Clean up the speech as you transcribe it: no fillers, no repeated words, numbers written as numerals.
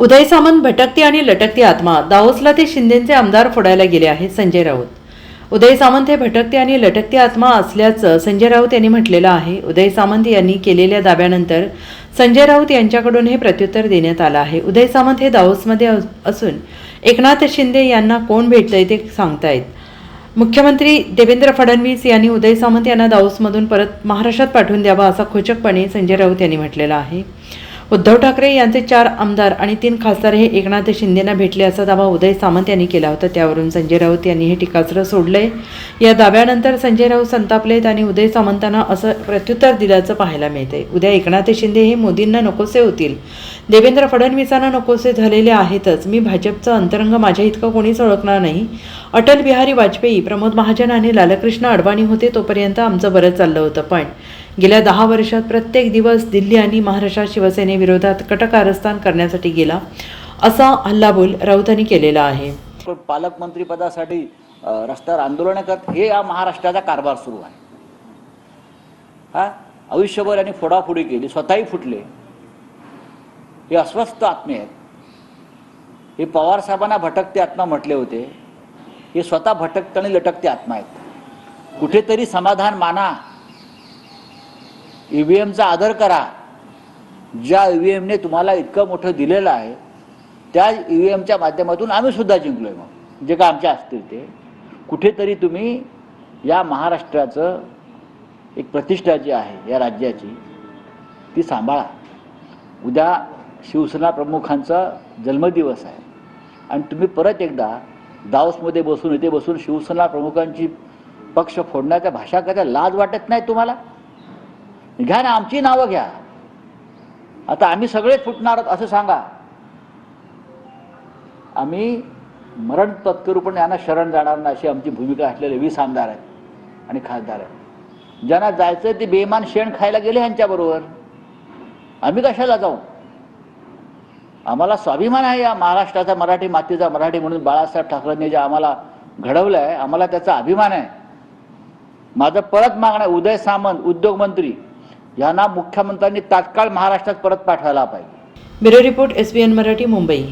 उदय सामंत भटकती आणि लटकती आत्मा, दावोसला ते शिंदेचे आमदार फोडायला गेले आहेत संजय राऊत. उदय सामंत हे भटकती आणि लटकती आत्मा असल्याचं संजय राऊत यांनी म्हटलेलं आहे. उदय सामंत यांनी केलेल्या दाव्यानंतर संजय राऊत यांच्याकडून हे प्रत्युत्तर देण्यात आलं आहे. उदय सामंत हे दावोसमध्ये असून एकनाथ शिंदे यांना कोण भेटतंय ते सांगतायत. मुख्यमंत्री देवेंद्र फडणवीस यांनी उदय सामंत यांना दावोसमधून परत महाराष्ट्रात पाठवून द्यावा असा खोचकपणे संजय राऊत यांनी म्हटलेला आहे. उद्धव ठाकरे यांचे 4 आमदार आणि 3 खासदार हे एकनाथ शिंदेंना भेटले असा दावा उदय सामंत यांनी केला होता. त्यावरून संजय राऊत यांनी हे टीकास्त्र सोडलंय. या दाव्यानंतर संजय राऊत संतापलेत आणि उदय सामंतांना असं प्रत्युत्तर दिल्याचं पाहायला मिळतंय. उद्या एकनाथ शिंदे हे मोदींना नकोसे होतील, देवेंद्र फडणवीसांना नकोसे झालेले आहेतच. मी भाजपचं अंतरंग माझ्या इतकं कोणीच ओळखणार नाही. अटल बिहारी वाजपेयी, प्रमोद महाजन आणि लालकृष्ण अडवाणी होते तोपर्यंत आमचं बरं चाललं होतं, पण गेल्या 10 वर्षात प्रत्येक दिवस दिल्ली आणि महाराष्ट्रात शिवसेनेविरोधात कटकारस्थान करण्यासाठी गेला असा हल्लाबोल राऊतांनी केलेला आहे. पालकमंत्री पदासाठी रस्त्यावर आंदोलन करत हे या महाराष्ट्राचा कारभार सुरू आहे. आयुष्यभर यांनी फोडाफोडी केली, स्वतःही फुटले. हे अस्वस्थ आत्मे आहेत. हे पवार साहेबांना भटकते आत्मा म्हटले होते. हे स्वतः भटकते आणि लटकते आत्मा आहेत. कुठेतरी समाधान माना, ईव्हीएमचा आदर करा. ज्या ईव्हीएमने तुम्हाला इतकं मोठं दिलेलं आहे त्या ईव्हीएमच्या माध्यमातून आम्ही सुद्धा जिंकलोय. मग जे का आमच्या असतील ते कुठेतरी तुम्ही या महाराष्ट्राचं एक प्रतिष्ठा जी आहे या राज्याची ती सांभाळा. उद्या शिवसेना प्रमुखांचा जन्मदिवस आहे आणि तुम्ही परत एकदा दावोसमध्ये बसून इथे बसून शिवसेना प्रमुखांची पक्ष फोडण्याच्या भाषा करता लाज वाटत नाही तुम्हाला? घ्या ना, आमची नावं घ्या. आता आम्ही सगळेच फुटणार असं सांगा. आम्ही मरण पत्करू पण यांना शरण जाणार नाही अशी आमची भूमिका असलेले 20 आमदार आहेत आणि खासदार आहेत. ज्यांना जायचं ते बेईमान शेण खायला गेले ह्यांच्याबरोबर. आम्ही कशाला जाऊ? आम्हाला स्वाभिमान आहे या महाराष्ट्राचा, मराठी मातीचा. मराठी म्हणून बाळासाहेब ठाकरेंनी जे आम्हाला घडवलं आहे, आम्हाला त्याचा अभिमान आहे. माझं परत मागणं आहे, उदय सामंत उद्योगमंत्री यांना मुख्यमंत्र्यांनी तात्काळ महाराष्ट्रात परत पाठवायला पाहिजे. Bureau report SBN Marathi, Mumbai.